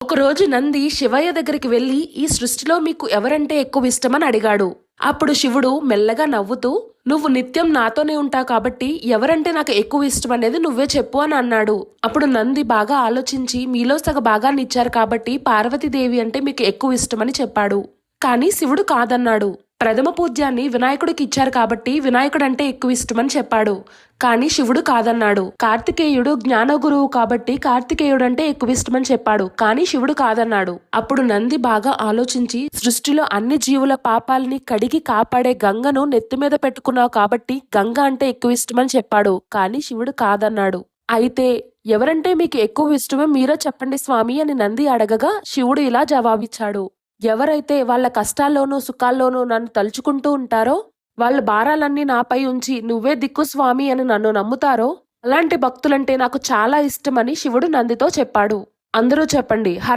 ఒకరోజు నంది శివయ్య దగ్గరికి వెళ్లి ఈ సృష్టిలో మీకు ఎవరంటే ఎక్కువ ఇష్టమని అడిగాడు. అప్పుడు శివుడు మెల్లగా నవ్వుతూ, నువ్వు నిత్యం నాతోనే ఉంటావు కాబట్టి ఎవరంటే నాకు ఎక్కువ ఇష్టం అనేది నువ్వే చెప్పు అని అన్నాడు. అప్పుడు నంది బాగా ఆలోచించి, మీలో సగ భాగాన్ని ఇచ్చారు కాబట్టి పార్వతీదేవి అంటే మీకు ఎక్కువ ఇష్టమని చెప్పాడు. కానీ శివుడు కాదన్నాడు. ప్రథమ పూజ్యాన్ని వినాయకుడికి ఇచ్చారు కాబట్టి వినాయకుడంటే ఎక్కువ ఇష్టమని చెప్పాడు. కానీ శివుడు కాదన్నాడు. కార్తికేయుడు జ్ఞాన గురువు కాబట్టి కార్తికేయుడంటే ఎక్కువ ఇష్టమని చెప్పాడు. కానీ శివుడు కాదన్నాడు. అప్పుడు నంది బాగా ఆలోచించి, సృష్టిలో అన్ని జీవుల పాపాలని కడిగి కాపాడే గంగను నెత్తిమీద పెట్టుకున్నావు కాబట్టి గంగ అంటే ఎక్కువ ఇష్టమని చెప్పాడు. కానీ శివుడు కాదన్నాడు. అయితే ఎవరంటే మీకు ఎక్కువ ఇష్టమో మీరే చెప్పండి స్వామి అని నంది అడగగా శివుడు ఇలా జవాబిచ్చాడు. ఎవరైతే వాళ్ళ కష్టాల్లోనూ సుఖాల్లోనూ నన్ను తలుచుకుంటూ ఉంటారో, వాళ్ళ భారాలన్నీ నాపై ఉంచి నువ్వే దిక్కు స్వామి అని నన్ను నమ్ముతారో, అలాంటి భక్తులంటే నాకు చాలా ఇష్టమని శివుడు నందితో చెప్పాడు. అందరూ చెప్పండి.